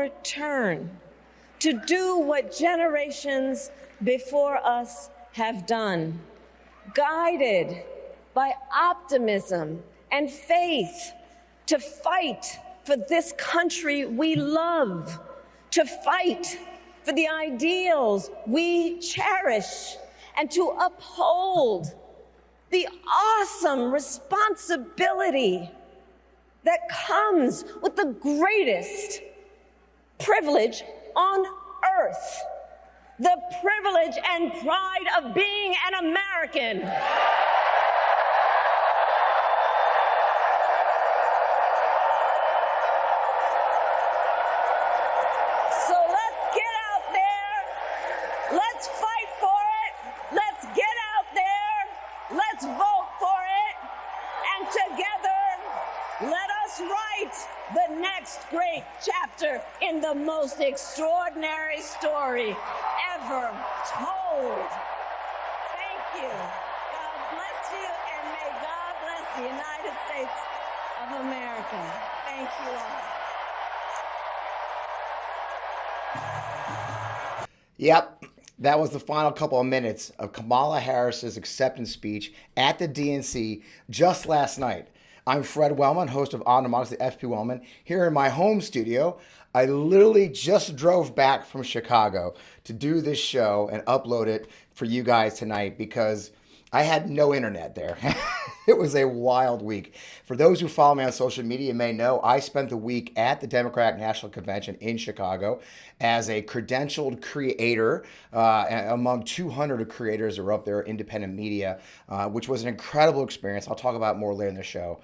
our turn to do what generations before us have done, guided by optimism and faith, to fight for this country we love, to fight for the ideals we cherish, and to uphold the awesome responsibility that comes with the greatest privilege on earth, the privilege and pride of being an American. So let's get out there, let's fight for it, let's get out there, let's vote for it, and together, let us write the next great chapter in the most extraordinary story ever told. Thank you. God bless you, and may God bless the United States of America. Thank you all. Yep. That was the final couple of minutes of Kamala Harris's acceptance speech at the DNC just last night. I'm Fred Wellman, host of On Amongst the FP Wellman, here in my home studio. I literally just drove back from Chicago to do this show and upload it for you guys tonight because I had no internet there. It was a wild week. For those who follow me on social media may know, I spent the week at the Democratic National Convention in Chicago as a credentialed creator among 200 creators who are up there, independent media, which was an incredible experience. I'll talk about it more later in the show.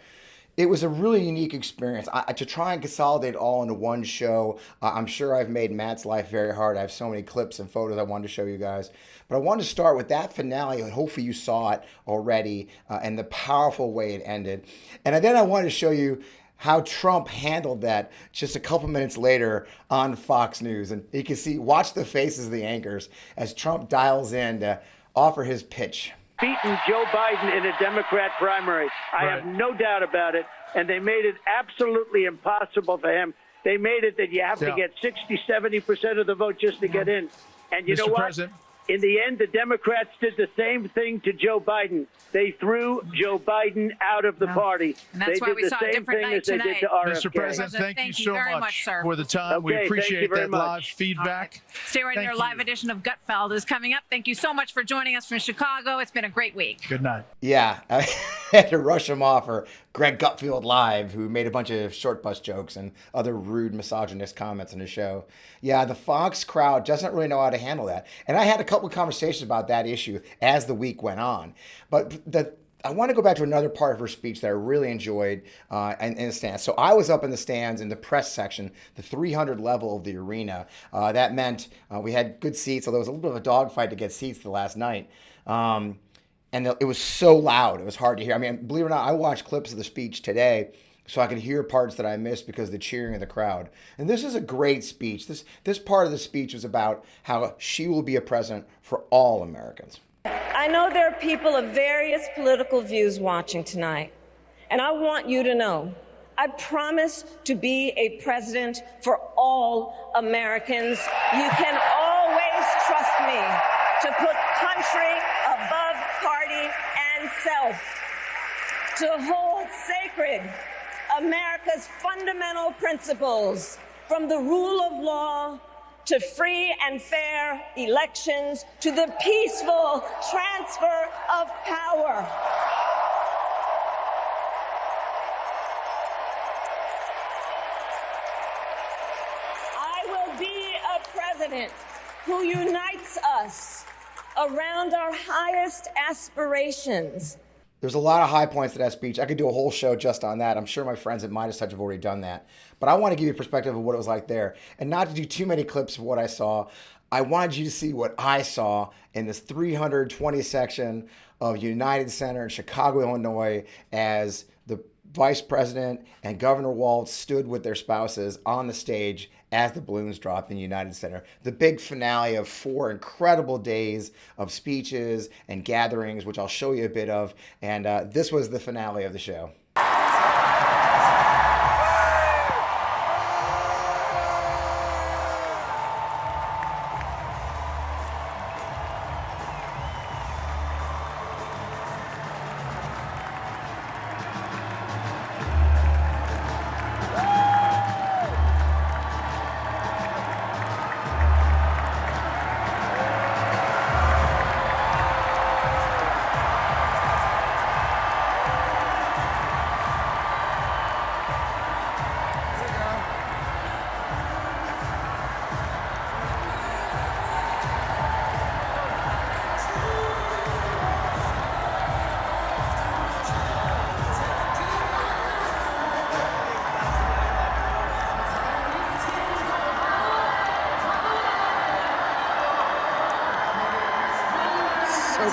It was a really unique experience. To try and consolidate all into one show, I'm sure I've made Matt's life very hard. I have so many clips and photos I wanted to show you guys. But I wanted to start with that finale, and hopefully you saw it already, and the powerful way it ended. And then I wanted to show you how Trump handled that just a couple minutes later on Fox News. And you can see, watch the faces of the anchors as Trump dials in to offer his pitch. Beaten Joe Biden in a Democrat primary. I have no doubt about it. And they made it absolutely impossible for him. They made it that you have to get 60, 70% of the vote just to get in. And you know what? President. In the end, the Democrats did the same thing to Joe Biden. They threw Joe Biden out of the party. And that's they why did we the saw a same different thing night as they tonight. did to RFK. Mr. President, thank you so very much much, sir. for the time. We Okay, appreciate very that much. live feedback. Stay right there. Live edition of Gutfeld is coming up. Thank you so much for joining us from Chicago. It's been a great week. Good night. Yeah, I had to rush him off for Greg Gutfeld Live, who made a bunch of short bus jokes and other rude misogynist comments in the show. Yeah, the Fox crowd doesn't really know how to handle that. And I had a couple of conversations about that issue as the week went on. But I want to go back to another part of her speech that I really enjoyed in the stands. So I was up in the stands in the press section, the 300 level of the arena. That meant we had good seats, although it was a little bit of a dogfight to get seats the last night. And it was so loud, it was hard to hear. I mean, believe it or not, I watched clips of the speech today so I could hear parts that I missed because of the cheering of the crowd. And this is a great speech. This part of the speech was about how she will be a president for all Americans. I know there are people of various political views watching tonight, and I want you to know I promise to be a president for all Americans. You can always trust me to put country above party and self, to hold sacred America's fundamental principles, from the rule of law to free and fair elections, to the peaceful transfer of power. I will be a president who unites us around our highest aspirations. There's a lot of high points to that speech. I could do a whole show just on that. I'm sure my friends at MeidasTouch have already done that. But I want to give you a perspective of what it was like there. And not to do too many clips of what I saw, I wanted you to see what I saw in this 320 section of United Center in Chicago, Illinois, as the Vice President and Governor Walz stood with their spouses on the stage as the balloons dropped in the United Center. The big finale of 4 incredible days of speeches and gatherings, which I'll show you a bit of. And this was the finale of the show.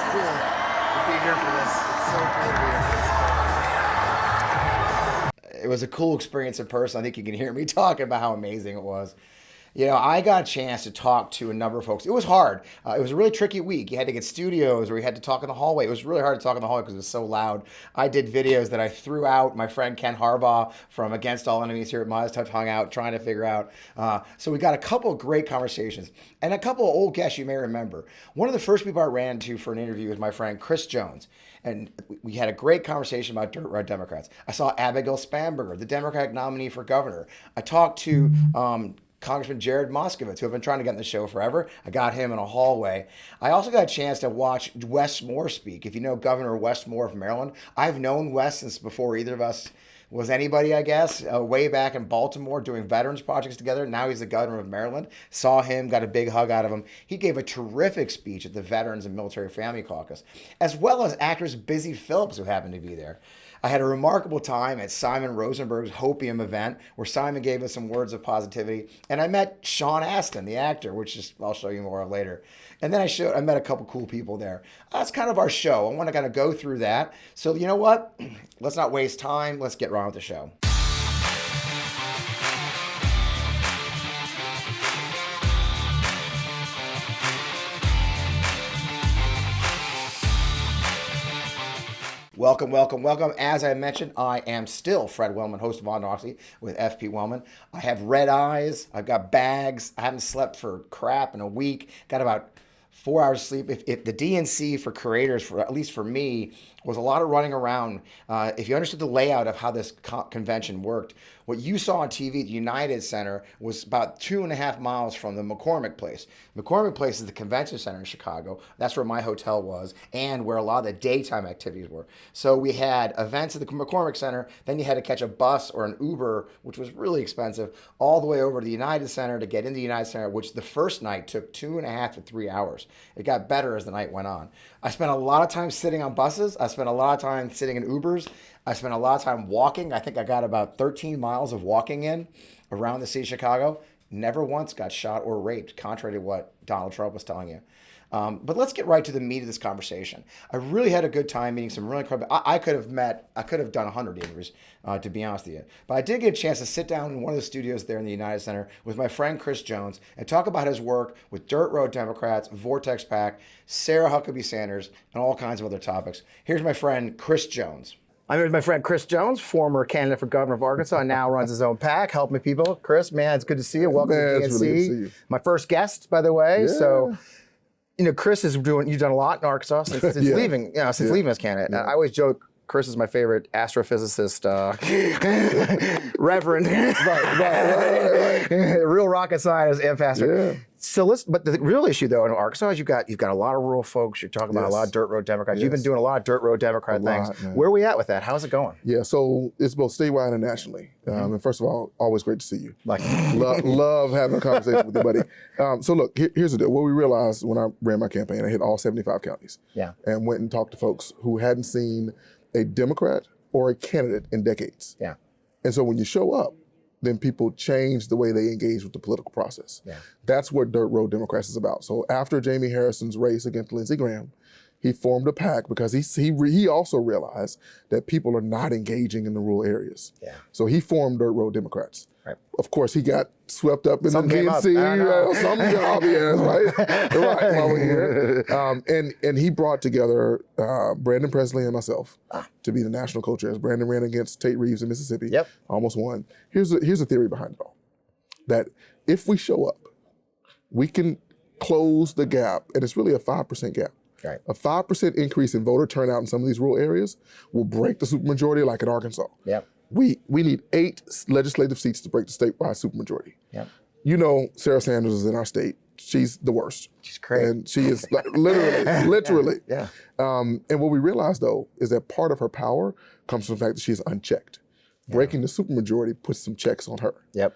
cool to be here for this. It's so cool to be here. It was a cool experience in person. I think you can hear me talking about how amazing it was. You know, I got a chance to talk to a number of folks. It was hard. It was a really tricky week. You had to get studios or you had to talk in the hallway. It was really hard to talk in the hallway because it was so loud. I did videos that I threw out. My friend Ken Harbaugh from Against All Enemies here at MeidasTouch hung out trying to figure out. So we got a couple of great conversations and a couple of old guests you may remember. One of the first people I ran into for an interview was my friend Chris Jones. And we had a great conversation about dirt road Democrats. I saw Abigail Spanberger, the Democratic nominee for governor. I talked to Congressman Jared Moskowitz, who I've been trying to get in the show forever. I got him in a hallway. I also got a chance to watch Wes Moore speak. If you know Governor Wes Moore of Maryland, I've known Wes since before either of us was anybody, I guess, way back in Baltimore doing veterans projects together. Now he's the governor of Maryland. Saw him, got a big hug out of him. He gave a terrific speech at the Veterans and Military Family Caucus, as well as actress Busy Phillips, who happened to be there. I had a remarkable time at Simon Rosenberg's Hopium event where Simon gave us some words of positivity. And I met Sean Astin, the actor, which is I'll show you more of later. And then I met a couple cool people there. That's kind of our show. I want to kind of go through that. So you know what? Let's not waste time. Let's get right with the show. Welcome, welcome, welcome. As I mentioned, I am still Fred Wellman, host of On Democracy with FP Wellman. I have red eyes. I've got bags. I haven't slept for crap in a week. Got about 4 hours of sleep. If the DNC for creators, for at least for me, was a lot of running around. If you understood the layout of how this convention worked, what you saw on TV at the United Center was about 2.5 miles from the McCormick Place. McCormick Place is the convention center in Chicago. That's where my hotel was and where a lot of the daytime activities were. So we had events at the McCormick Center. Then you had to catch a bus or an Uber, which was really expensive, all the way over to the United Center to get into the United Center, which the first night took 2.5 to 3 hours. It got better as the night went on. I spent a lot of time sitting on buses. I spent a lot of time sitting in Ubers. I spent a lot of time walking. I think I got about 13 miles of walking in around the city of Chicago. Never once got shot or raped, contrary to what Donald Trump was telling you. But let's get right to the meat of this conversation. I really had a good time meeting some really incredible. I could have done 100 interviews, to be honest with you. But I did get a chance to sit down in one of the studios there in the United Center with my friend Chris Jones and talk about his work with Dirt Road Democrats, Vortex PAC, Sarah Huckabee Sanders, and all kinds of other topics. Here's my friend Chris Jones. I'm here with my friend Chris Jones, former candidate for governor of Arkansas, and now runs his own PAC, helping people. Chris, man, it's good to see you. Welcome to DNC. It's really good to see you. My first guest, by the way. Yeah. So, you know, Chris you've done a lot in Arkansas since leaving as candidate. I always joke, Chris is my favorite astrophysicist, reverend, real rocket scientist and pastor. Yeah. So but the real issue though in Arkansas is you've got a lot of rural folks. You're talking about a lot of dirt road Democrats. You've been doing a lot of dirt road Democrat things. Where are we at with that? How's it going? Yeah, so it's both statewide and nationally. And first of all, always great to see you. Love having a conversation with you, buddy. So look, here's the deal. What we realized when I ran my campaign, I hit all 75 counties. Yeah. And went and talked to folks who hadn't seen a Democrat or a candidate in decades. Yeah. And so when you show up, then people change the way they engage with the political process. Yeah. That's what Dirt Road Democrats is about. So after Jamie Harrison's race against Lindsey Graham, he formed a PAC because he also realized that people are not engaging in the rural areas. Yeah. So he formed Dirt Road Democrats. Right. Of course, he got swept up in the DNC. Some job he has, right? Right, while we're here. And he brought together Brandon Presley and myself to be the national co-chairs. Brandon ran against Tate Reeves in Mississippi. Yep. Almost won. Here's the theory behind it all. That if we show up, we can close the gap, and it's really a 5% gap. Right. A 5% increase in voter turnout in some of these rural areas will break the supermajority like in Arkansas. Yep. We need 8 legislative seats to break the statewide supermajority. Yep. You know, Sarah Sanders is in our state. She's the worst. She's crazy. And she is like, literally. Yeah. And what we realize though is that part of her power comes from the fact that she is unchecked. Yeah. Breaking the supermajority puts some checks on her. Yep.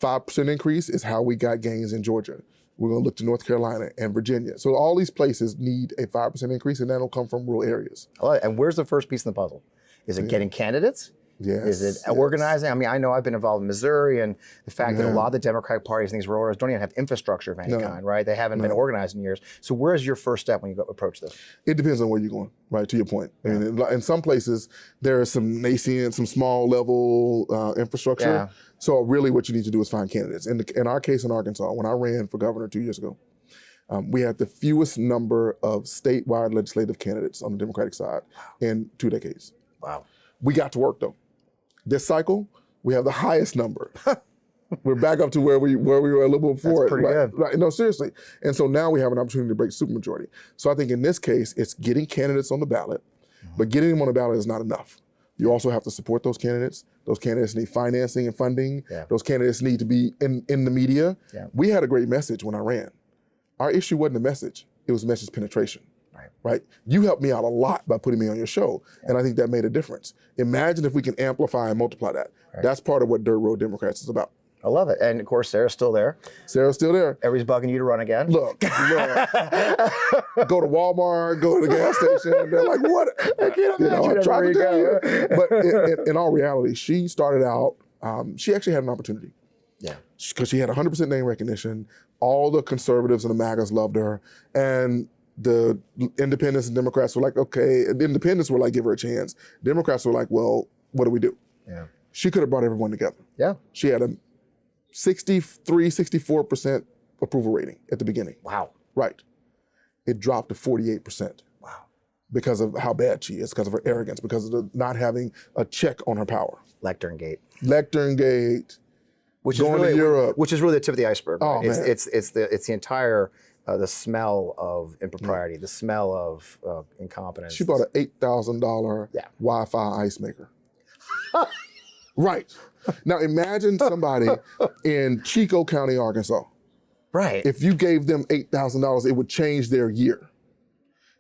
5% increase is how we got gains in Georgia. We're going to look to North Carolina and Virginia. So all these places need a 5% increase, and that'll come from rural areas. And where's the first piece in the puzzle? Is it getting candidates? Yes. Is it organizing? I mean, I know I've been involved in Missouri, and the fact that a lot of the Democratic parties in these rural areas don't even have infrastructure of any kind, right? They haven't been organized in years. So where's your first step when you approach this? It depends on where you're going, right? To your point. I mean, in some places, there is some nascent, some small level infrastructure. Yeah. So really what you need to do is find candidates. In our case in Arkansas, when I ran for governor 2 years ago, we had the fewest number of statewide legislative candidates on the Democratic side in 2 decades. Wow. We got to work though. This cycle, we have the highest number. We're back up to where we were a little bit before. That's pretty good. Right. No, seriously. And so now we have an opportunity to break supermajority. So I think in this case, it's getting candidates on the ballot, but getting them on the ballot is not enough. You also have to support those candidates. Those candidates need financing and funding. Yeah. Those candidates need to be in the media. Yeah. We had a great message when I ran. Our issue wasn't the message, it was message penetration. Right? You helped me out a lot by putting me on your show, and I think that made a difference. Imagine if we can amplify and multiply that. Right. That's part of what Dirt Road Democrats is about. I love it. And of course, Sarah's still there. Sarah's still there. Everybody's bugging you to run again. Look. Go to Walmart, go to the gas station. They're like, what? I can't imagine I tried to tell you. go. But in all reality, she started out, she actually had an opportunity. Yeah. Because she had 100% name recognition. All the conservatives and the MAGAs loved her. And the independents and Democrats were like, okay. The independents were like, give her a chance. Democrats were like, well, what do we do? Yeah. She could have brought everyone together. Yeah. She had a 64% approval rating at the beginning. Wow. Right. It dropped to 48%. Wow. Because of how bad she is, because of her arrogance, because of the not having a check on her power. Lectern Gate. Which going to Europe. Which is really the tip of the iceberg. Oh, Right? man. It's the entire the smell of impropriety, the smell of incompetence. She bought an $8,000 Wi-Fi ice maker. Right. Now imagine somebody in Chico County, Arkansas. Right. If you gave them $8,000, it would change their year.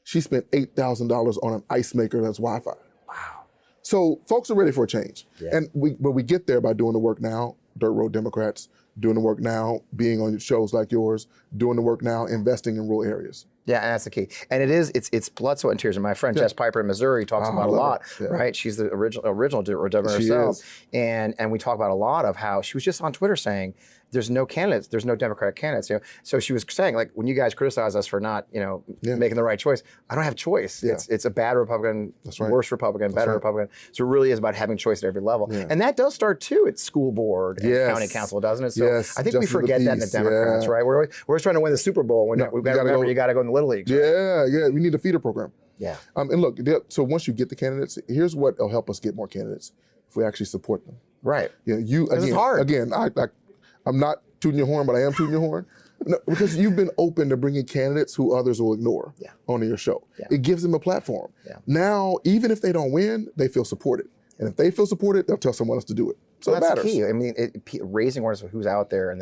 She spent $8,000 on an ice maker that's Wi-Fi. Wow. So folks are ready for a change. Yeah. And we get there by doing the work now, Dirt Road Democrats, doing the work now, being on shows like yours, doing the work now, investing in rural areas. Yeah, and that's the key. And it's blood, sweat, and tears. And my friend Jess Piper in Missouri talks about a lot, right? She's the original Governor herself. And we talk about a lot of how she was just on Twitter saying, there's no candidates, there's no Democratic candidates. You know? So she was saying, like, when you guys criticize us for not, making the right choice, I don't have choice. Yeah. It's a bad Republican, worse Republican, better Republican. So it really is about having choice at every level. Yeah. And that does start too at school board and county council, doesn't it? So I think we forget that in the Democrats, right? We're always trying to win the Super Bowl. We've got to remember you got to go in the Little Leagues. Right? Yeah. We need a feeder program. Yeah. And look, so once you get the candidates, here's what will help us get more candidates if we actually support them. Right. It's hard. Again, I'm not tooting your horn, but I am tooting your horn. No, because you've been open to bringing candidates who others will ignore onto your show. Yeah. It gives them a platform. Yeah. Now, even if they don't win, they feel supported. And if they feel supported, they'll tell someone else to do it. So that's it matters. The key. I mean, raising awareness of who's out there and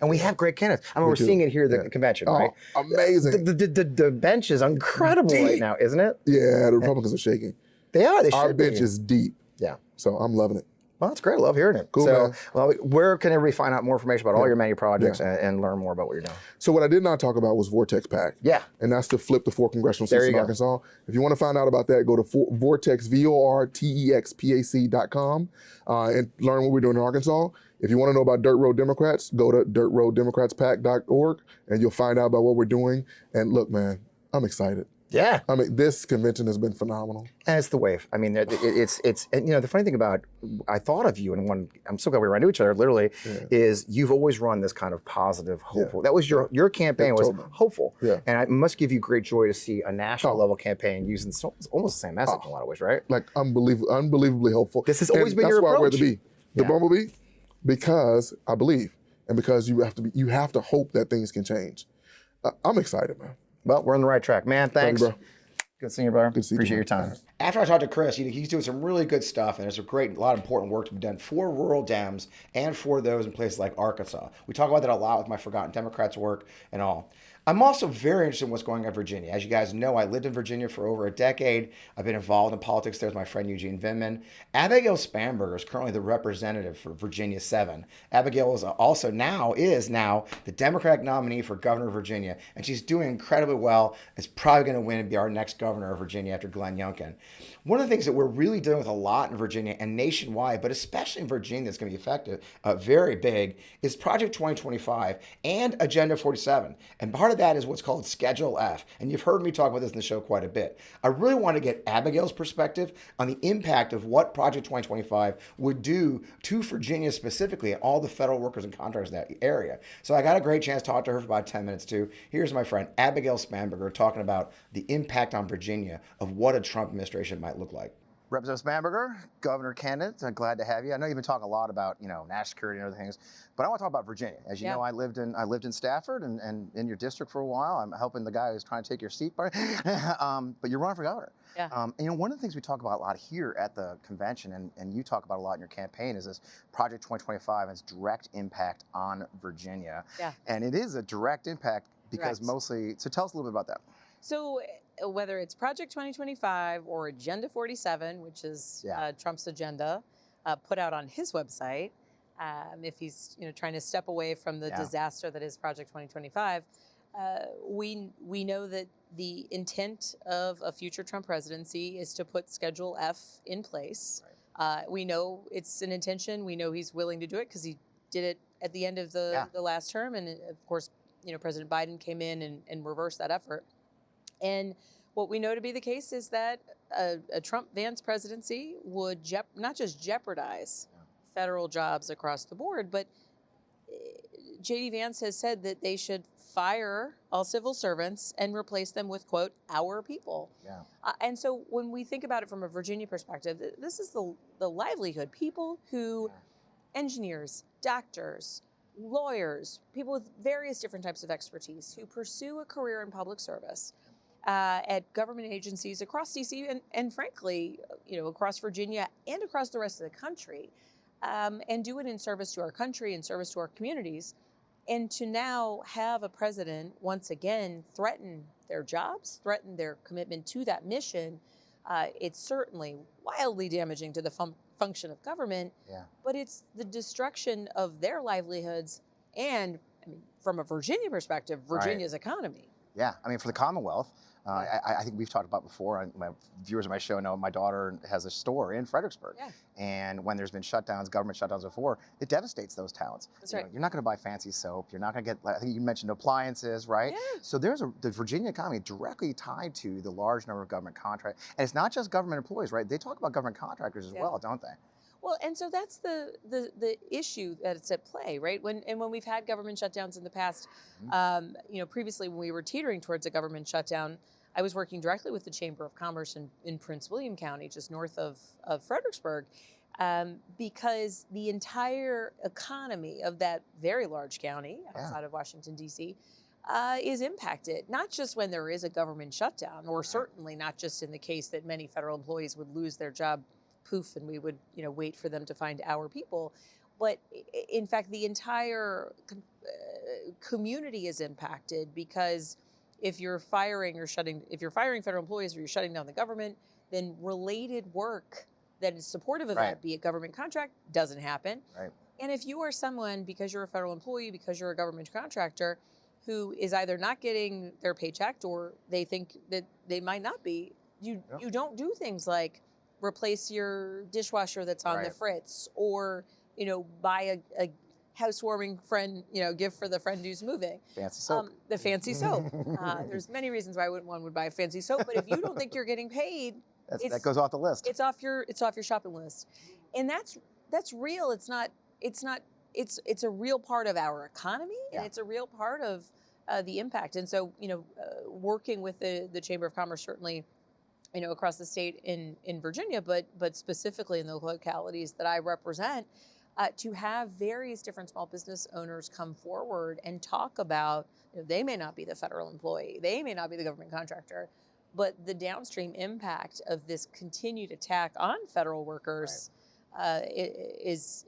we have great candidates. I mean, we're seeing it here at the convention, right? Amazing. The bench is incredible right now, isn't it? Yeah, the Republicans are shaking. They are. Our bench is deep. Yeah. So I'm loving it. Well, that's great. I love hearing it. Cool, so, man. well, where can everybody find out more information about all your many projects and learn more about what you're doing? So what I did not talk about was Vortex PAC. Yeah. And that's to flip the 4 congressional seats in Arkansas. If you want to find out about that, go to Vortex, VORTEXPAC.com and learn what we're doing in Arkansas. If you want to know about Dirt Road Democrats, go to dirtroaddemocratspac.org and you'll find out about what we're doing. And look, man, I'm excited. Yeah. I mean, this convention has been phenomenal. And it's the wave. I mean, it's and the funny thing about, I thought of you, and I'm so glad we ran into each other, literally, is you've always run this kind of positive, hopeful. That was your campaign was hopeful. Yeah. And it must give you great joy to see a national level campaign using almost the same message in a lot of ways, right? Like unbelievably hopeful. This has always been your approach. That's why I wear the bee. The bumblebee, because I believe, and because you have to hope that things can change. I'm excited, man. Well, we're on the right track. Man, thanks. Thank you, bro. Good seeing you, brother. Good to see you. Appreciate your time. After I talked to Chris, he's doing some really good stuff, and there's a lot of important work to be done for rural Dems and for those in places like Arkansas. We talk about that a lot with my Forgotten Democrats work and all. I'm also very interested in what's going on in Virginia. As you guys know, I lived in Virginia for over a decade. I've been involved in politics there with my friend Eugene Vindman. Abigail Spanberger is currently the representative for Virginia 7. Abigail is also now the Democratic nominee for governor of Virginia, and she's doing incredibly well. Is probably going to win and be our next governor of Virginia after Glenn Youngkin. One of the things that we're really dealing with a lot in Virginia and nationwide, but especially in Virginia that's going to be effective, very big, is Project 2025 and Agenda 47. And part of that is what's called Schedule F. And you've heard me talk about this in the show quite a bit. I really want to get Abigail's perspective on the impact of what Project 2025 would do to Virginia specifically and all the federal workers and contractors in that area. So I got a great chance to talk to her for about 10 minutes too. Here's my friend Abigail Spanberger talking about the impact on Virginia of what a Trump administration might look like. Representative Spanberger, governor candidate, I'm glad to have you. I know you've been talking a lot about, national security and other things, but I want to talk about Virginia. As you know, I lived in Stafford and in your district for a while. I'm helping the guy who's trying to take your seat, but you're running for governor. Yeah. One of the things we talk about a lot here at the convention, and you talk about a lot in your campaign, is this Project 2025 and its direct impact on Virginia. Yeah. And it is a direct impact because mostly, so tell us a little bit about that. So whether it's Project 2025 or Agenda 47, which is Trump's agenda, put out on his website, if he's trying to step away from the disaster that is Project 2025, we know that the intent of a future Trump presidency is to put Schedule F in place. Right. We know it's an intention. We know he's willing to do it because he did it at the end of the last term, and of course, President Biden came in and reversed that effort. And what we know to be the case is that a Trump-Vance presidency would not just jeopardize federal jobs across the board, but J.D. Vance has said that they should fire all civil servants and replace them with, quote, our people. Yeah. And so when we think about it from a Virginia perspective, this is the livelihood. People who, engineers, doctors, lawyers, people with various different types of expertise who pursue a career in public service at government agencies across DC and frankly, across Virginia and across the rest of the country, and do it in service to our country, in service to our communities. And to now have a president once again threaten their jobs, threaten their commitment to that mission, it's certainly wildly damaging to the function of government, but it's the destruction of their livelihoods and, from a Virginia perspective, Virginia's economy. Yeah, for the Commonwealth, I think we've talked about before, and my viewers of my show know my daughter has a store in Fredericksburg. Yeah. And when there's been government shutdowns before, it devastates those towns. That's right. You're not going to buy fancy soap. You're not going to get, I think you mentioned appliances, right? Yeah. So the Virginia economy directly tied to the large number of government contracts. And it's not just government employees, right? They talk about government contractors as well, don't they? Well, and so that's the issue that's at play, right? When we've had government shutdowns in the past, previously when we were teetering towards a government shutdown, I was working directly with the Chamber of Commerce in Prince William County, just north of Fredericksburg, because the entire economy of that very large county outside of Washington, D.C., is impacted, not just when there is a government shutdown, or certainly not just in the case that many federal employees would lose their job, poof, and we would wait for them to find our people. But in fact, the entire community is impacted because if you're firing federal employees or you're shutting down the government, then related work that is supportive of that, be it government contract, doesn't happen. Right. And if you are someone, because you're a federal employee, because you're a government contractor, who is either not getting their paycheck or they think that they might not be, you don't do things like replace your dishwasher that's on the fritz, or buy a housewarming friend, gift for the friend who's moving. Fancy soap. The fancy soap. There's many reasons why one would buy a fancy soap, but if you don't think you're getting paid, that goes off the list. It's off your shopping list, and that's real. It's a real part of our economy, and it's a real part of the impact. And so, working with the Chamber of Commerce, certainly, across the state in Virginia, but specifically in the localities that I represent, to have various different small business owners come forward and talk about, they may not be the federal employee, they may not be the government contractor, but the downstream impact of this continued attack on federal workers is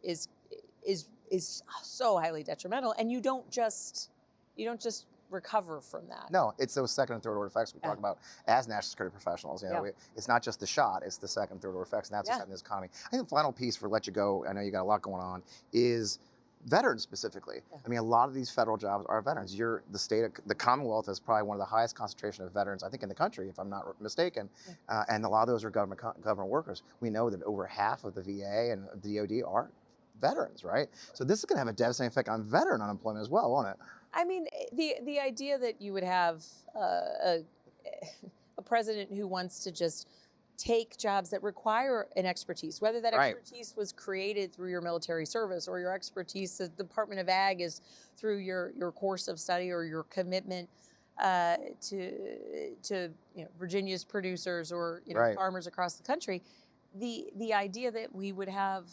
so highly detrimental. And you don't just recover from that. No, it's those second and third order effects we talk about as national security professionals. It's not just the shot; it's the second and third order effects, and that's what's happening in this economy. I think the final piece for let you go, I know you got a lot going on, is veterans specifically. I mean, a lot of these federal jobs are veterans. The Commonwealth is probably one of the highest concentration of veterans, I think, in the country, if I'm not mistaken. And a lot of those are government workers. We know that over half of the VA and DOD are veterans, right? So this is going to have a devastating effect on veteran unemployment as well, won't it? I mean, the idea that you would have a president who wants to just take jobs that require an expertise, whether that expertise was created through your military service or your expertise at the Department of Ag is through your course of study or your commitment to Virginia's producers or farmers across the country. The idea that we would have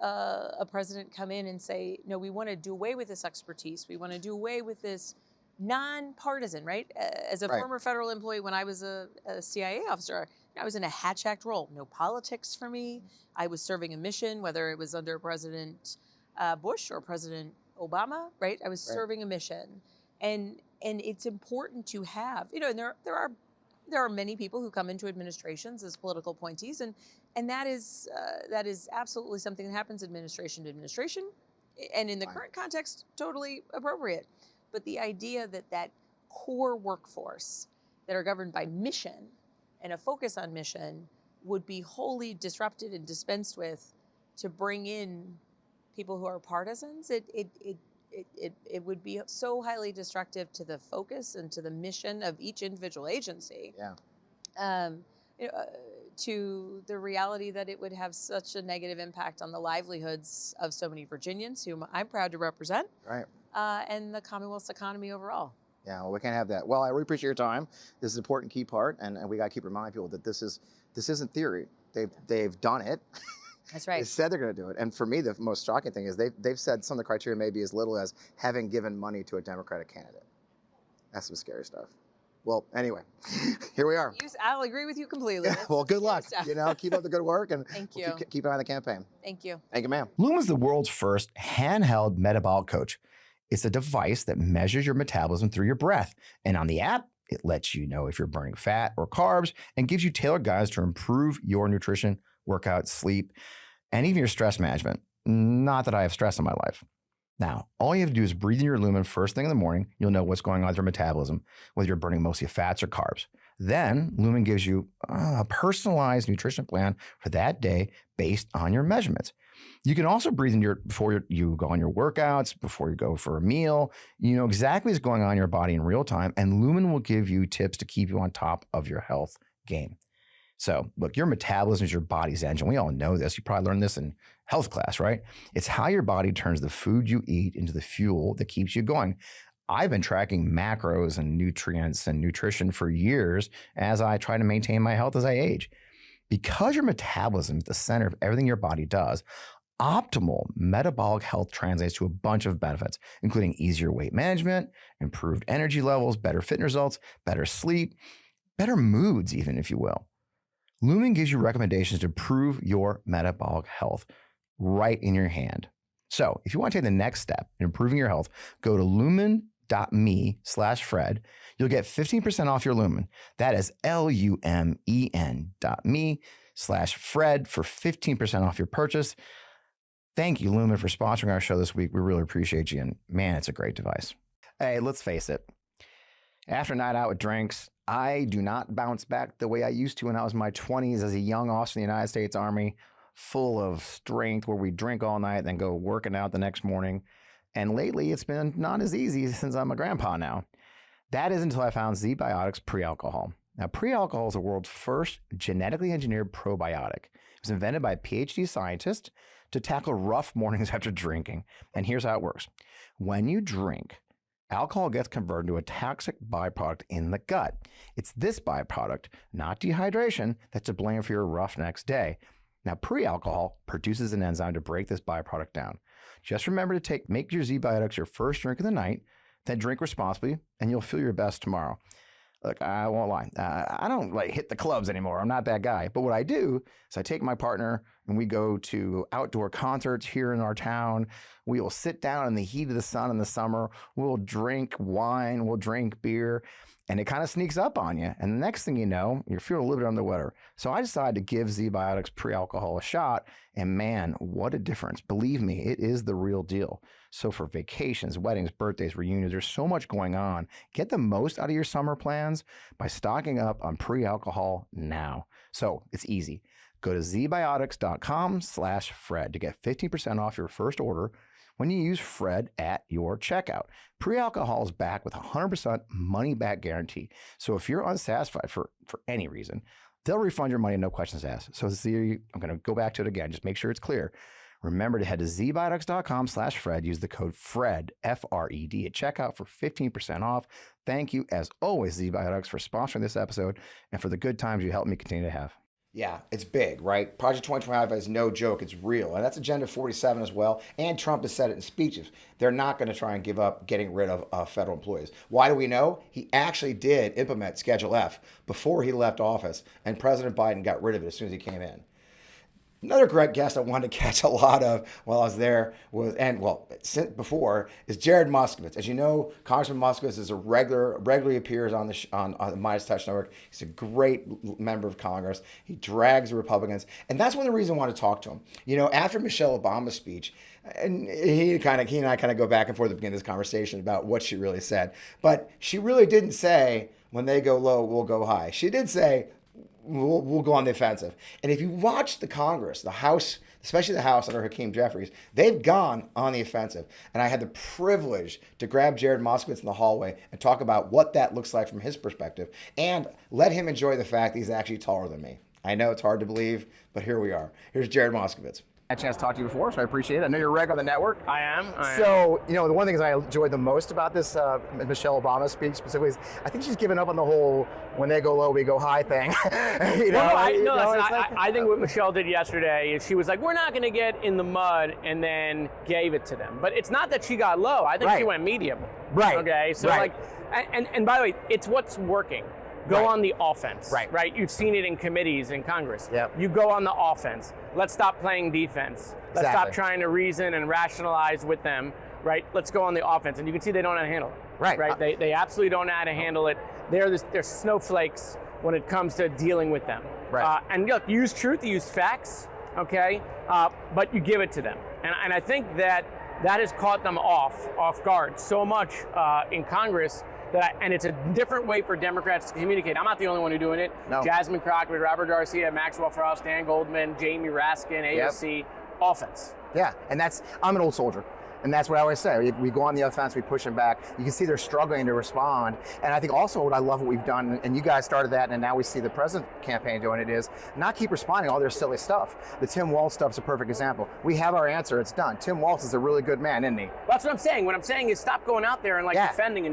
a president come in and say, no, we want to do away with this expertise. We want to do away with this nonpartisan, right? As a former federal employee, when I was a CIA officer, I was in a Hatch Act role. No politics for me. I was serving a mission, whether it was under President Bush or President Obama, right? I was serving a mission. And it's important to have, and there are many people who come into administrations as political appointees, and that is absolutely something that happens administration to administration, and in the current context, totally appropriate. But the idea that core workforce that are governed by mission and a focus on mission would be wholly disrupted and dispensed with to bring in people who are partisans, it would be so highly destructive to the focus and to the mission of each individual agency. To the reality that it would have such a negative impact on the livelihoods of so many Virginians, whom I'm proud to represent, and the Commonwealth's economy overall. Yeah, well, we can't have that. Well, I really appreciate your time. This is an important key part, and we got to keep reminding people that this isn't theory. They've done it. That's right. They said they're going to do it. And for me, the most shocking thing is they've said some of the criteria may be as little as having given money to a Democratic candidate. That's some scary stuff. Well, anyway, here we are. I'll agree with you completely. Well, good luck. Keep up the good work, and thank you. Keep an eye on the campaign. Thank you. Thank you, ma'am. Lumen's the world's first handheld metabolic coach. It's a device that measures your metabolism through your breath. And on the app, it lets you know if you're burning fat or carbs and gives you tailored guides to improve your nutrition, workout, sleep, and even your stress management. Not that I have stress in my life. Now, all you have to do is breathe in your Lumen first thing in the morning. You'll know what's going on with your metabolism, whether you're burning mostly fats or carbs. Then Lumen gives you a personalized nutrition plan for that day based on your measurements. You can also breathe in before you go on your workouts, before you go for a meal. You know exactly what's going on in your body in real time, and Lumen will give you tips to keep you on top of your health game. So look, your metabolism is your body's engine. We all know this. You probably learned this in health class, right? It's how your body turns the food you eat into the fuel that keeps you going. I've been tracking macros and nutrients and nutrition for years as I try to maintain my health as I age. Because your metabolism is the center of everything your body does, optimal metabolic health translates to a bunch of benefits, including easier weight management, improved energy levels, better fitness results, better sleep, better moods even, if you will. Lumen gives you recommendations to improve your metabolic health right in your hand. So if you want to take the next step in improving your health, go to lumen.me/Fred. You'll get 15% off your Lumen. That is lumen.me/Fred for 15% off your purchase. Thank you, Lumen, for sponsoring our show this week. We really appreciate you. And man, it's a great device. Hey, let's face it. After a night out with drinks, I do not bounce back the way I used to when I was in my 20s as a young officer in the United States Army, full of strength, where we drink all night, then go working out the next morning. And lately, it's been not as easy since I'm a grandpa now. That is until I found Z-Biotics Pre-Alcohol. Now, pre-alcohol is the world's first genetically engineered probiotic. It was invented by a PhD scientist to tackle rough mornings after drinking. And here's how it works. When you drink, alcohol gets converted to a toxic byproduct in the gut. It's this byproduct, not dehydration, that's to blame for your rough next day. Now, pre-alcohol produces an enzyme to break this byproduct down. Just remember to make your Z-Biotics your first drink of the night, then drink responsibly, and you'll feel your best tomorrow. Look, I won't lie. I don't hit the clubs anymore. I'm not that guy. But what I do is I take my partner and we go to outdoor concerts here in our town. We will sit down in the heat of the sun in the summer. We'll drink wine, we'll drink beer, and it kind of sneaks up on you. And the next thing you know, you're feeling a little bit under the weather. So I decided to give ZBiotics pre-alcohol a shot, and man, what a difference. Believe me, it is the real deal. So for vacations, weddings, birthdays, reunions, there's so much going on. Get the most out of your summer plans by stocking up on pre-alcohol now. So it's easy. Go to zbiotics.com/Fred to get 15% off your first order when you use Fred at your checkout. Pre-alcohol is back with a 100% money-back guarantee. So if you're unsatisfied for any reason, they'll refund your money, no questions asked. So I'm going to go back to it again. Just make sure it's clear. Remember to head to zbiotics.com/Fred. Use the code FRED, F-R-E-D, at checkout for 15% off. Thank you, as always, ZBiotics, for sponsoring this episode and for the good times you help me continue to have. Yeah, it's big, right? Project 2025 is no joke. It's real. And that's Agenda 47 as well. And Trump has said it in speeches. They're not going to try and give up getting rid of federal employees. Why do we know? He actually did implement Schedule F before he left office, and President Biden got rid of it as soon as he came in. Another great guest I wanted to catch a lot of while I was there before is Jared Moskowitz. As you know, Congressman Moskowitz is regularly appears on the MeidasTouch network. He's a great member of Congress. He drags the Republicans, and that's one of the reasons I want to talk to him. You know, after Michelle Obama's speech, and he and I kind of go back and forth at the beginning of this conversation about what she really said, but she really didn't say, when they go low, we'll go high. She did say, we'll go on the offensive. And if you watch the Congress, the House, especially the House under Hakeem Jeffries, they've gone on the offensive. And I had the privilege to grab Jared Moskowitz in the hallway and talk about what that looks like from his perspective and let him enjoy the fact that he's actually taller than me. I know it's hard to believe, but here we are. Here's Jared Moskowitz. I had a chance to talk to you before, so I appreciate it. I know you're a reg on the network. I am. So, you know, the one of the things I enjoyed the most about this Michelle Obama speech specifically is I think she's given up on the whole when they go low, we go high thing. I think what Michelle did yesterday is she was like, we're not going to get in the mud, and then gave it to them. But it's not that she got low. I think she went medium. Right. Okay. So and by the way, it's what's working. Go on the offense, right? You've seen it in committees in Congress. Yep. You go on the offense. Let's stop playing defense. Let's stop trying to reason and rationalize with them, right? Let's go on the offense. And you can see they don't know how to handle it. Right? They absolutely don't know how to handle it. They're snowflakes when it comes to dealing with them. Right. And look, use truth, use facts, okay? But you give it to them. And I think that has caught them off guard so much in Congress. And it's a different way for Democrats to communicate. I'm not the only one who's doing it. No. Jasmine Crockett, Robert Garcia, Maxwell Frost, Dan Goldman, Jamie Raskin, AOC, offense. Yeah, and I'm an old soldier. And that's what I always say. We go on the offense, we push them back. You can see they're struggling to respond. And I think also what I love what we've done, and you guys started that, and now we see the president campaign doing it, is not keep responding to all their silly stuff. The Tim Walz stuff's a perfect example. We have our answer, it's done. Tim Walz is a really good man, isn't he? That's what I'm saying. What I'm saying is stop going out there and defending.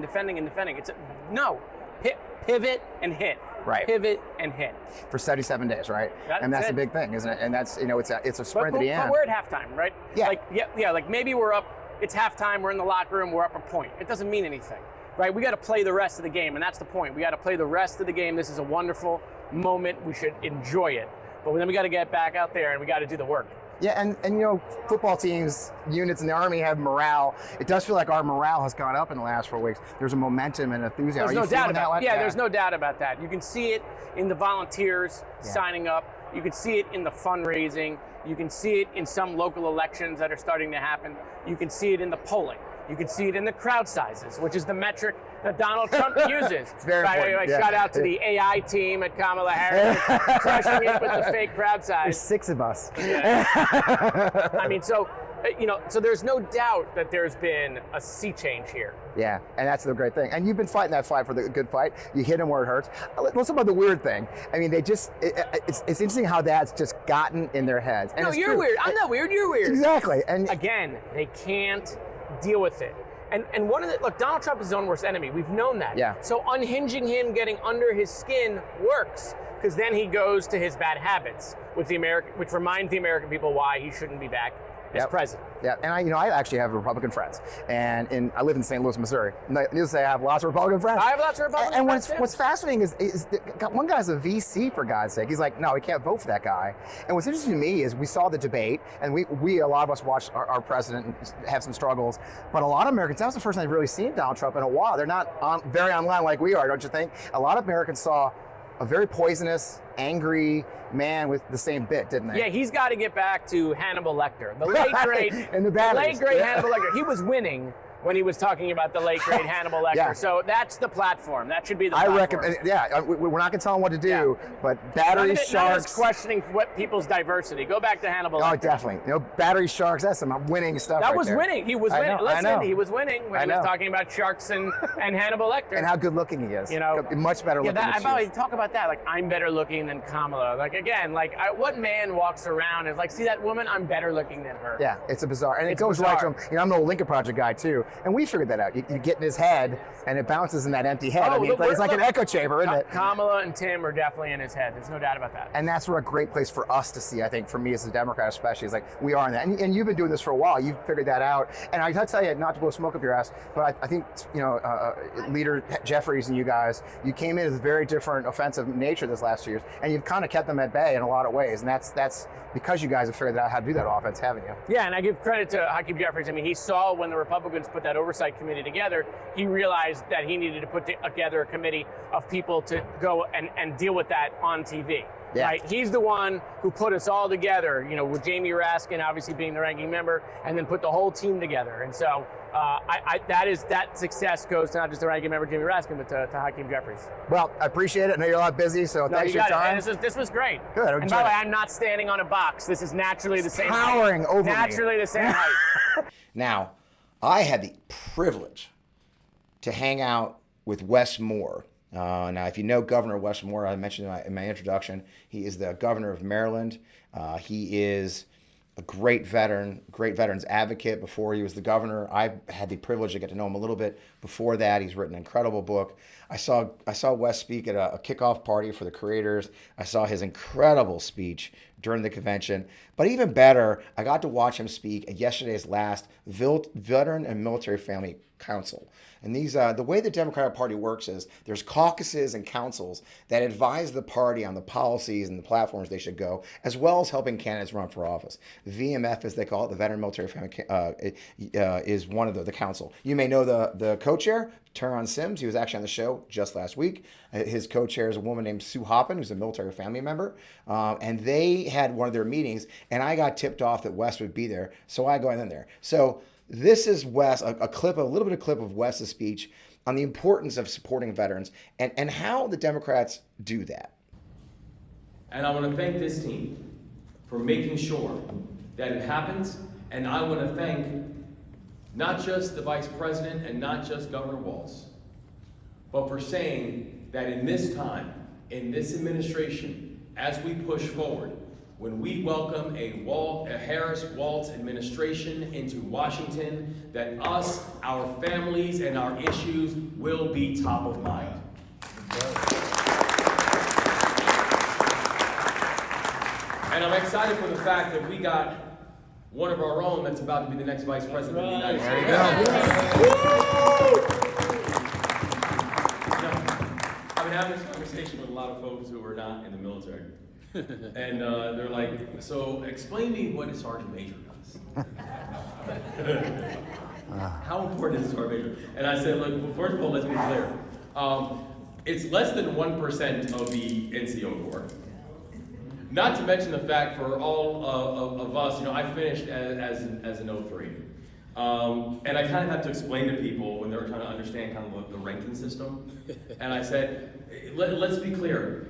Pivot and hit. Right. Pivot and hit. For 77 days, right? That's the big thing, isn't it? And that's, it's a sprint at the end. But we're at halftime, right? Yeah. Like maybe we're up, it's halftime, we're in the locker room, we're up a point. It doesn't mean anything, right? We got to play the rest of the game, and that's the point. We got to play the rest of the game. This is a wonderful moment. We should enjoy it. But then we got to get back out there and we got to do the work. Yeah, and you know, football teams, units in the Army have morale. It does feel like our morale has gone up in the last 4 weeks. There's a momentum and enthusiasm. There's no doubt about that. There's no doubt about that. You can see it in the volunteers signing up. You can see it in the fundraising. You can see it in some local elections that are starting to happen. You can see it in the polling. You can see it in the crowd sizes, which is the metric that Donald Trump uses. It's very important. Shout out to the AI team at Kamala Harris, crushing it with the fake crowd size. There's 6 of us. Yeah. I mean, so there's no doubt that there's been a sea change here. Yeah, and that's the great thing. And you've been fighting that fight for the good fight. You hit them where it hurts. Let's talk about the weird thing. I mean, it's interesting how that's just gotten in their heads. And no, you're weird. I'm not weird. You're weird. Exactly. And again, they can't deal with it. And one of look, Donald Trump is his own worst enemy. We've known that. Yeah. So unhinging him, getting under his skin works, because then he goes to his bad habits, which reminds the American people why he shouldn't be back as president. Yeah, and I actually have Republican friends, and I live in St. Louis, Missouri. Needless to say, I have lots of Republican friends. I have lots of Republican friends. And what's fascinating is one guy's a VC, for God's sake. He's like, no, we can't vote for that guy. And what's interesting to me is we saw the debate, and we a lot of us watched our president have some struggles, but a lot of Americans, that was the first time they've really seen Donald Trump in a while. They're not very online like we are, don't you think? A lot of Americans saw a very poisonous, angry man with the same bit, didn't they? Yeah, he's got to get back to Hannibal Lecter, the late great, and the late great Hannibal Lecter. He was winning when he was talking about the late great Hannibal Lecter. Yeah. So that's the platform. That should be the platform. I recommend. Yeah, we're not gonna tell him what to do, but battery sharks. Questioning what people's diversity. Go back to Hannibal Lecter. Oh, definitely. battery sharks. That's some winning stuff. That right was there. winning. He was winning. I know. He was winning when he was talking about sharks and Hannibal Lecter. And how good looking he is. Much better looking. I probably talk about that. Like, I'm better looking than Kamala. Like, again, what man walks around and is like, see that woman? I'm better looking than her. Yeah, it's a bizarre, and it goes bizarre. right to him. I'm an old Lincoln Project guy too, and we figured that out. You get in his head, and it bounces in that empty head. It's like an echo chamber, isn't it? Kamala and Tim are definitely in his head. There's no doubt about that. And that's a great place for us to see, I think, for me as a Democrat especially, is like, we are in that. And you've been doing this for a while. You've figured that out. And I gotta tell you, not to blow smoke up your ass, but I think, Leader Jeffries and you guys, you came in with a very different offensive nature this last 2 years, and you've kind of kept them at bay in a lot of ways. And that's because you guys have figured out how to do that offense, haven't you? Yeah, and I give credit to Hakeem Jeffries. I mean, he saw when the Republicans put that oversight committee together, he realized that he needed to put together a committee of people to go and deal with that on TV. Yeah. Right? He's the one who put us all together, with Jamie Raskin obviously being the ranking member, and then put the whole team together. And so that success goes to not just the ranking member Jamie Raskin, but to Hakeem Jeffries. Well, I appreciate it. I know you're a lot busy, so thanks for your time. And this was great. Good. And by the way, I'm not standing on a box. This is naturally the same towering height. Over naturally me. The same height. Now, I had the privilege to hang out with Wes Moore. Now, if you know Governor Wes Moore, I mentioned in my introduction, he is the governor of Maryland. He is a great veterans advocate. Before he was the governor, I had the privilege to get to know him a little bit. Before that, he's written an incredible book. I saw Wes speak at a kickoff party for the creators. I saw his incredible speech during the convention. But even better, I got to watch him speak at yesterday's last Veteran and Military Family Council. And these, the way the Democratic Party works is there's caucuses and councils that advise the party on the policies and the platforms they should go, as well as helping candidates run for office. VMF, as they call it, the Veteran Military Family, is one of the council. You may know the co-chair, Turon Sims. He was actually on the show just last week. His co-chair is a woman named Sue Hoppin, who's a military family member. And they had one of their meetings, and I got tipped off that Wes would be there, so I go in there. So this is Wes, a little bit of clip of Wes's speech on the importance of supporting veterans and how the Democrats do that. And I want to thank this team for making sure that it happens. And I want to thank not just the Vice President and not just Governor Walz, but for saying that in this time, in this administration, as we push forward, when we welcome a Harris-Walz administration into Washington, that us, our families, and our issues will be top of mind. And I'm excited for the fact that we got one of our own that's about to be the next Vice President of the United States. I've been having this conversation with a lot of folks who are not in the military. And they're like, so explain to me what a sergeant major does. How important is a sergeant major? And I said, look, first of all, let's be clear. It's less than 1% of the NCO Corps. Not to mention the fact for all of us, I finished as an 03. And I kind of have to explain to people when they're trying to understand kind of the ranking system. And I said, let's be clear.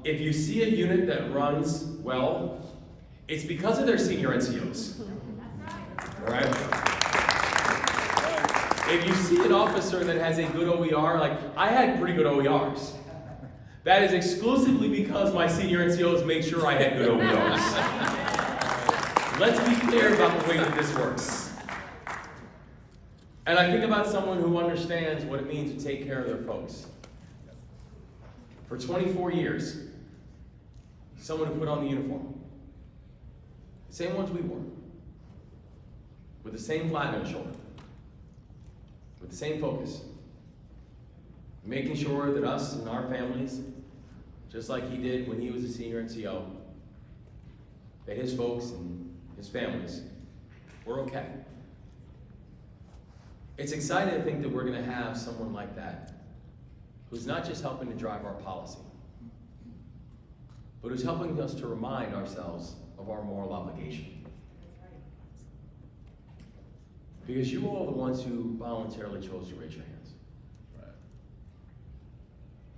If you see a unit that runs well, it's because of their senior NCOs. All right? If you see an officer that has a good OER, like I had pretty good OERs. That is exclusively because my senior NCOs made sure I had good OERs. Let's be clear about the way that this works. And I think about someone who understands what it means to take care of their folks. For 24 years, someone who put on the uniform. Same ones we wore. with the same flag on his shoulder, with the same focus, making sure that us and our families, just like he did when he was a senior NCO, that his folks and his families were okay. It's exciting to think that we're going to have someone like that who's not just helping to drive our policy, but who's helping us to remind ourselves of our moral obligation. Because you all are the ones who voluntarily chose to raise your hands.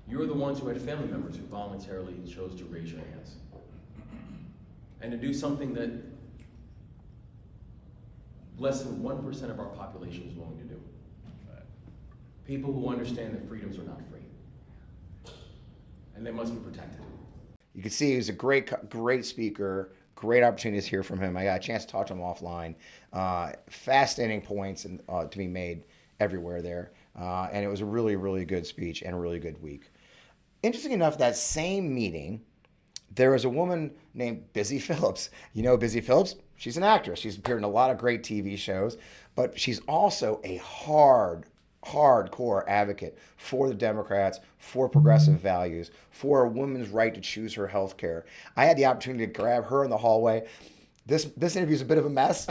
You're the ones who had family members who voluntarily chose to raise your hands. And to do something that less than 1% of our population is willing to do. People who understand that freedoms are not free. And they must be protected. You can see he's a great speaker, great opportunity to hear from him. I got a chance to talk to him offline. Fascinating points to be made everywhere there. And it was a really, really good speech and a really good week. Interesting enough, that same meeting, there was a woman named Busy Phillips. You know Busy Phillips? She's an actress. She's appeared in a lot of great TV shows, but she's also a hardcore advocate for the Democrats, for progressive values, for a woman's right to choose her health care. I had the opportunity to grab her in the hallway. This interview is a bit of a mess.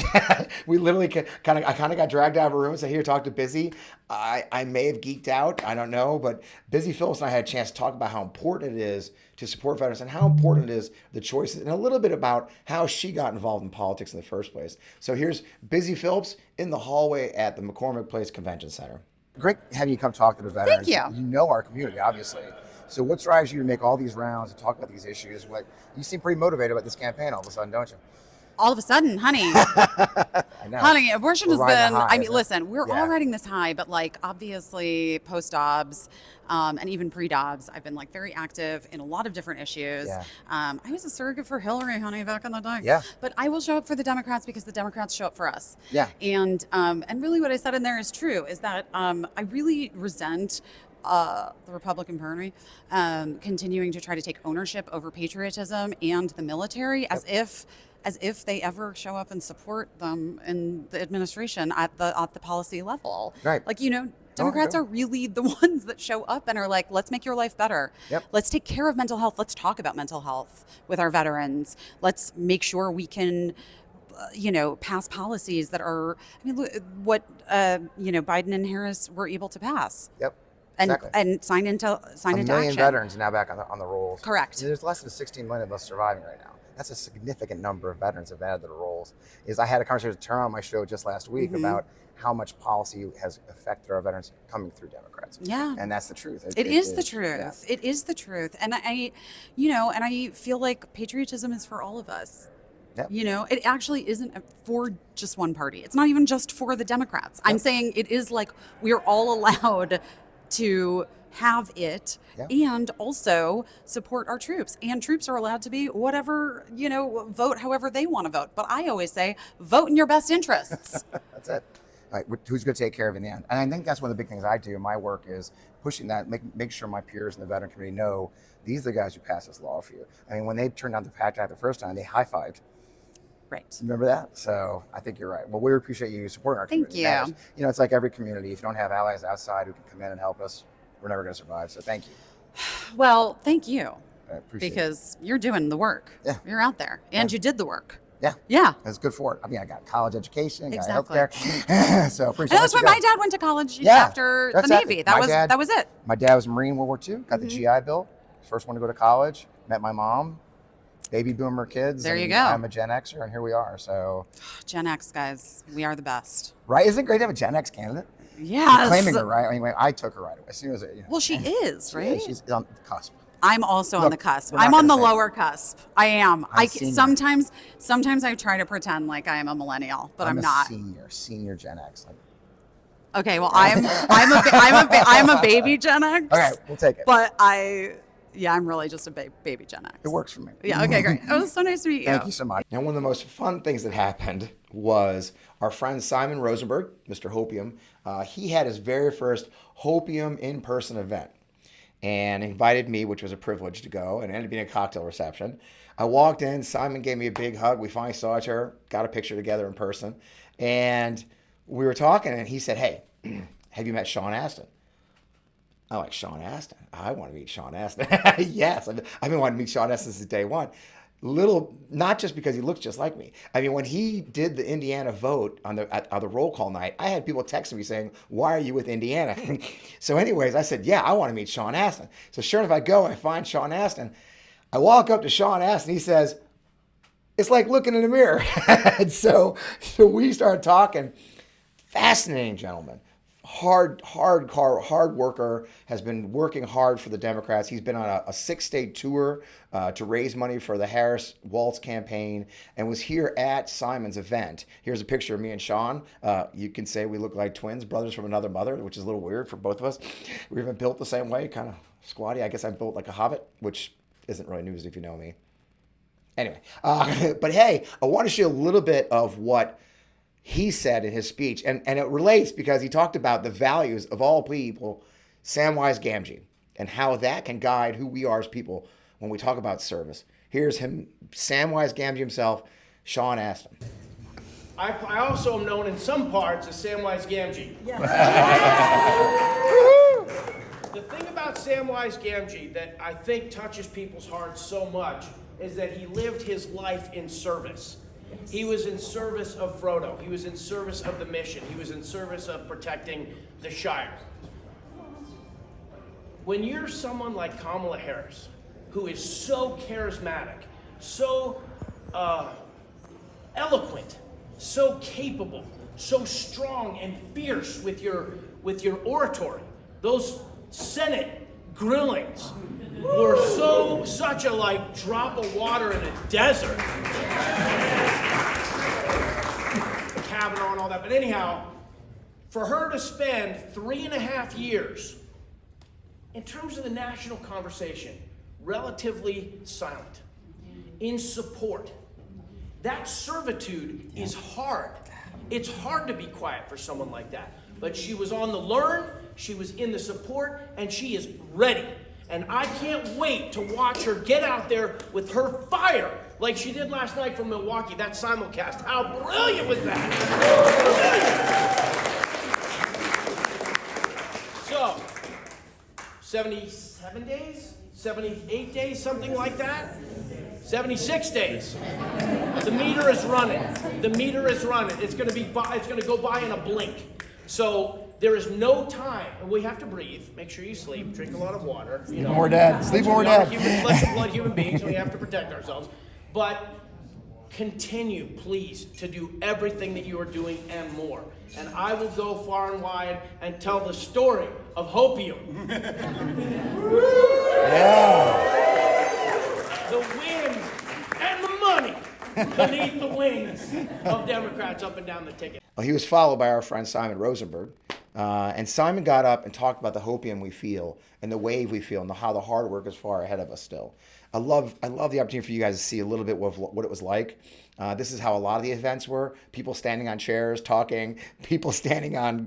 We literally kind of got dragged out of a room and said, here, talk to Busy. I may have geeked out. I don't know. But Busy Phillips and I had a chance to talk about how important it is to support veterans and how important it is, the choices, and a little bit about how she got involved in politics in the first place. So here's Busy Phillips in the hallway at the McCormick Place Convention Center. Great having you come talk to the veterans. Thank you. You know our community, obviously. So what drives you to make all these rounds and talk about these issues? You seem pretty motivated about this campaign all of a sudden, don't you? All of a sudden, honey. I know. Honey, abortion has been, high, I mean, listen, we're Yeah. all riding this high, but like obviously post-Dobbs and even pre-Dobbs, I've been like very active in a lot of different issues. Yeah. I was a surrogate for Hillary, honey, back in the day. Yeah. But I will show up for the Democrats because the Democrats show up for us. Yeah. And really what I said in there is true, is that I really resent the Republican Party continuing to try to take ownership over patriotism and the military as if they ever show up and support them in the administration at the policy level. Right. Like, Democrats are really the ones that show up and are like, let's make your life better. Yep. Let's take care of mental health. Let's talk about mental health with our veterans. Let's make sure we can pass policies that are, look, what, Biden and Harris were able to pass. Yep. And, Exactly. and sign into A million action. veterans now back on the rolls. Correct. There's less than 16 million of us surviving right now. That's a significant number of veterans have added to the rolls. I had a conversation with Tara on my show just last week about how much policy has affected our veterans coming through Democrats. Yeah. And that's the truth. It is the truth. Yeah. It is the truth. And I feel like patriotism is for all of us. Yep. It actually isn't for just one party. It's not even just for the Democrats. I'm saying it is like we're all allowed to have it and also support our troops. And troops are allowed to be whatever, vote however they want to vote. But I always say, vote in your best interests. That's it. All right, who's going to take care of it in the end? And I think that's one of the big things I do in my work is pushing that, make sure my peers in the veteran community know these are the guys who passed this law for you. I mean, when they turned down the PACT Act the first time, they high-fived. Right. Remember that? So I think you're right. Well, we appreciate you supporting our community. Thank you. It's like every community. If you don't have allies outside who can come in and help us, we're never going to survive. So thank you. Well, thank you. I appreciate Because you're doing the work. Yeah. You're out there. And you did the work. Yeah. Yeah. It's good for it. I mean, I got college education, Exactly. got healthcare. So appreciate And that's why my dad went to college after the Navy. That was it. My dad was a Marine in World War II, got the GI Bill, first one to go to college, met my mom, baby boomer kids. There you and go. I'm a Gen Xer, and here we are. So Gen X, guys, we are the best. Right? Isn't it great to have a Gen X candidate? Yes. You're claiming her, right? Anyway, I took her right away. As soon as Well, she is, right? She's on the cusp. I'm also on Look, the cusp. we're not I'm on the gonna say it. lower cusp. I am. I'm senior. Sometimes I try to pretend like I am a millennial, but I'm not. Senior Gen X. Okay, well, I'm a baby Gen X. Okay, we'll take it. But I'm really just a baby Gen X. It works for me. Yeah. Okay. Great. It was so nice to meet you. Thank you so much. And one of the most fun things that happened was our friend Simon Rosenberg, Mr. Hopium. He had his very first Hopium in-person event and invited me, which was a privilege to go, and it ended up being a cocktail reception. I walked in, Simon gave me a big hug. We finally saw each other, got a picture together in person. And we were talking, and he said, hey, have you met Sean Astin? I'm like, Sean Astin? I want to meet Sean Astin. Yes, I've been wanting to meet Sean Astin since day one. Not just because he looks just like me. I mean, when he did the Indiana vote on the roll call night, I had people texting me saying, why are you with Indiana? So anyways, I said, yeah, I want to meet Sean Astin. So sure enough, I go, I find Sean Astin. I walk up to Sean Astin, he says, it's like looking in the mirror. And so we started talking. Fascinating gentleman. Hard worker, has been working hard for the Democrats. He's been on a 6-state tour to raise money for the Harris Waltz campaign and was here at Simon's event. Here's a picture of me and Sean. You can say we look like twins, brothers from another mother, which is a little weird for both of us. We're even built the same way, kind of squatty. I guess I'm built like a hobbit, which isn't really news if you know me. Anyway, but hey, I want to show you a little bit of what he said in his speech, and it relates because he talked about the values of all people, Samwise Gamgee, and how that can guide who we are as people when we talk about service. Here's him, Samwise Gamgee himself, Sean Astin. I also am known in some parts as Samwise Gamgee. Yeah. The thing about Samwise Gamgee that I think touches people's hearts so much is that he lived his life in service. He was in service of Frodo. He was in service of the mission. He was in service of protecting the Shire. When you're someone like Kamala Harris, who is so charismatic, so eloquent, so capable, so strong and fierce with your oratory, those Senate grillings were such a like drop of water in a desert. Kavanaugh and all that, but anyhow, for her to spend 3.5 years in terms of the national conversation, relatively silent, in support, that servitude is hard. It's hard to be quiet for someone like that, but she was on the learn, she was in the support, and she is ready. And I can't wait to watch her get out there with her fire like she did last night from Milwaukee, that simulcast. How brilliant was that? Brilliant. So, 77 days? 78 days, something like that? 76 days. The meter is running. The meter is running. It's going to go by in a blink. So there is no time, and we have to breathe. Make sure you sleep. Drink a lot of water. Sleep when we're dead. Sleep when we're dead. Flesh and blood human beings, so we have to protect ourselves. But continue, please, to do everything that you are doing and more. And I will go far and wide and tell the story of hopium. The wind and the money beneath the wings of Democrats up and down the ticket. Well, he was followed by our friend Simon Rosenberg. And Simon got up and talked about the hopium we feel and the wave we feel and how the hard work is far ahead of us still. I love the opportunity for you guys to see a little bit of what it was like. This is how a lot of the events were. People standing on chairs, talking, people standing on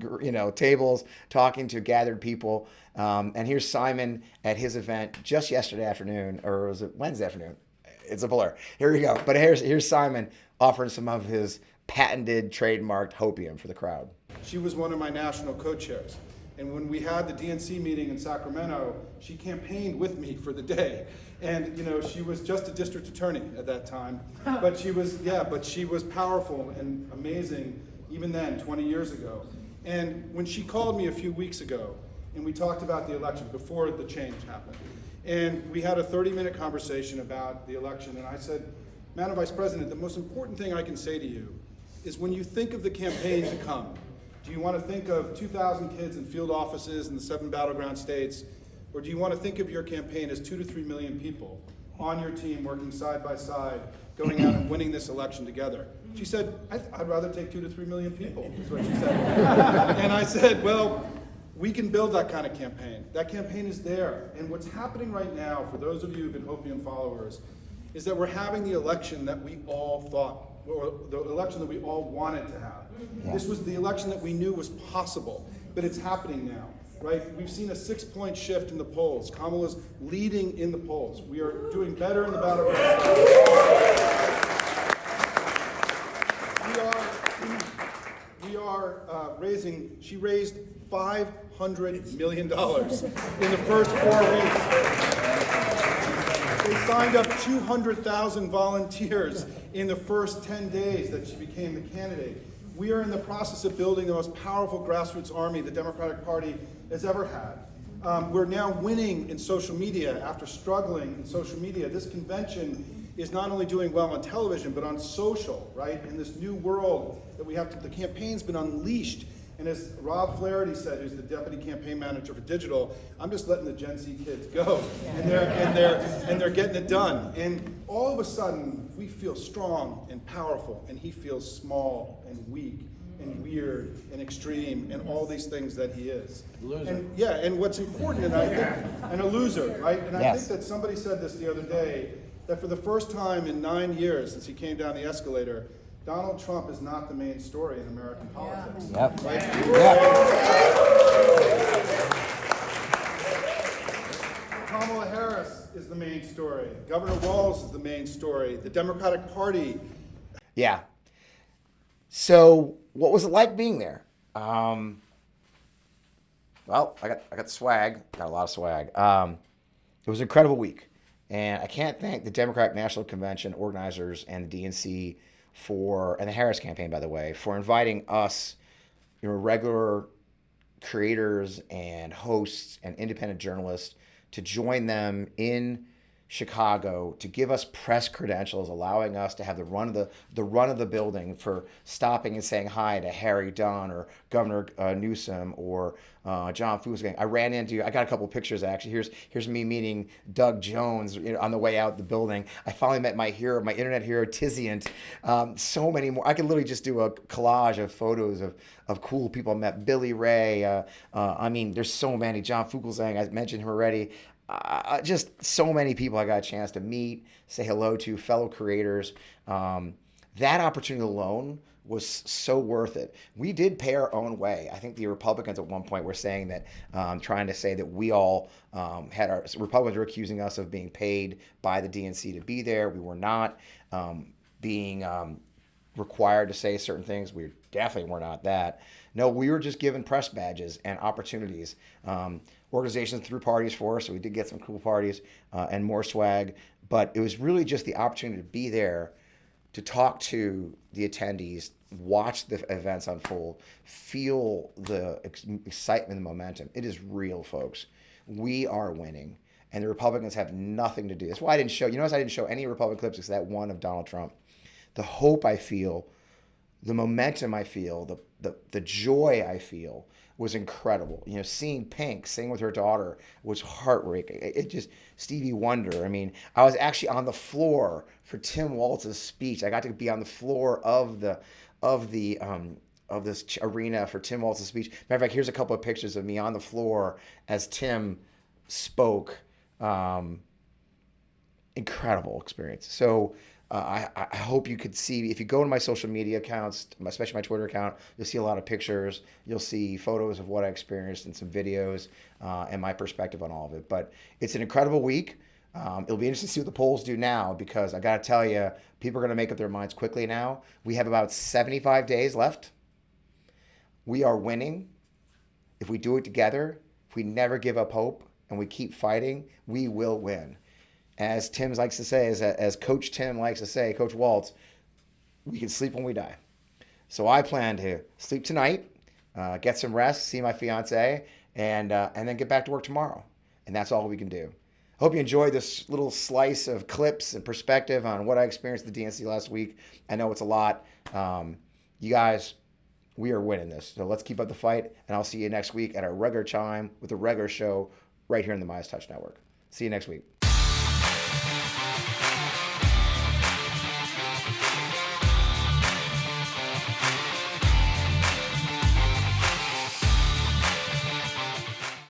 tables, talking to gathered people. And here's Simon at his event just yesterday afternoon, or was it Wednesday afternoon? It's a blur. Here we go. But here's Simon offering some of his patented, trademarked hopium for the crowd. She was one of my national co-chairs. And when we had the DNC meeting in Sacramento, she campaigned with me for the day. And she was just a district attorney at that time. But she was powerful and amazing even then, 20 years ago. And when she called me a few weeks ago, and we talked about the election before the change happened, and we had a 30-minute conversation about the election, and I said, Madam Vice President, the most important thing I can say to you is when you think of the campaign to come, do you want to think of 2,000 kids in field offices in the 7 battleground states, or do you want to think of your campaign as 2 to 3 million people on your team working side by side, going out and winning this election together? She said, I'd rather take 2 to 3 million people, is what she said. And I said, well, we can build that kind of campaign. That campaign is there. And what's happening right now, for those of you who've been hopium followers, is that we're having the election that we all thought, or the election that we all wanted to have. Yeah. This was the election that we knew was possible, but it's happening now, right? We've seen a 6-point shift in the polls. Kamala's leading in the polls. We are doing better in the battleground. fundraising, she raised $500 million in the first 4 weeks. They signed up 200,000 volunteers in the first 10 days that she became the candidate. We are in the process of building the most powerful grassroots army the Democratic Party has ever had. We're now winning in social media after struggling in social media. This convention is not only doing well on television, but on social, right? In this new world that we have the campaign's been unleashed. And as Rob Flaherty said, who's the deputy campaign manager for digital, I'm just letting the Gen Z kids go, and they're getting it done. And all of a sudden, we feel strong and powerful, and he feels small and weak and weird and extreme and all these things that he is. Loser. And and what's important, and I think, and a loser, right? And I think that somebody said this the other day, that for the first time in 9 years since he came down the escalator, Donald Trump is not the main story in American politics. Yep. Right? Kamala Harris is the main story. Governor Walz is the main story. The Democratic Party. Yeah. So, what was it like being there? Well, I got swag. Got a lot of swag. It was an incredible week, and I can't thank the Democratic National Convention organizers and the DNC and the Harris campaign, by the way, for inviting us, regular creators and hosts and independent journalists to join them in Chicago to give us press credentials, allowing us to have the run of the building for stopping and saying hi to Harry Dunn or Governor Newsom or John Fusgang. I got a couple of pictures actually. Here's me meeting Doug Jones on the way out the building. I finally met my internet hero Tiziant. So many more. I could literally just do a collage of photos of cool people I met. Billy Ray. There's so many. John Fugelsang, I mentioned him already. Just so many people I got a chance to meet, say hello to, fellow creators. That opportunity alone was so worth it. We did pay our own way. I think the Republicans at one point were saying that, trying to say that we all Republicans were accusing us of being paid by the DNC to be there. We were not being required to say certain things. We definitely were not that. No, we were just given press badges and opportunities. Organizations threw parties for us, so we did get some cool parties and more swag. But it was really just the opportunity to be there, to talk to the attendees, watch the events unfold, feel the excitement and momentum. It is real, folks. We are winning, and the Republicans have nothing to do. That's why I didn't show. I didn't show any Republican clips except that one of Donald Trump. The hope I feel, the momentum I feel, the joy I feel was incredible. Seeing Pink sing with her daughter was heartbreaking. It just, Stevie Wonder. I was actually on the floor for Tim Walz's speech. I got to be on the floor of this arena for Tim Walz's speech. Matter of fact, here's a couple of pictures of me on the floor as Tim spoke. Incredible experience. So I hope you could see, if you go to my social media accounts, especially my Twitter account, you'll see a lot of pictures. You'll see photos of what I experienced and some videos and my perspective on all of it. But it's an incredible week. It'll be interesting to see what the polls do now, because I got to tell you, people are going to make up their minds quickly now. We have about 75 days left. We are winning. If we do it together, if we never give up hope and we keep fighting, we will win. As Tim likes to say, as Coach Tim likes to say, Coach Waltz, we can sleep when we die. So I plan to sleep tonight, get some rest, see my fiance, and then get back to work tomorrow. And that's all we can do. Hope you enjoyed this little slice of clips and perspective on what I experienced at the DNC last week. I know it's a lot. You guys, we are winning this. So let's keep up the fight, and I'll see you next week at our regular time with a regular show right here in the MeidasTouch Network. See you next week.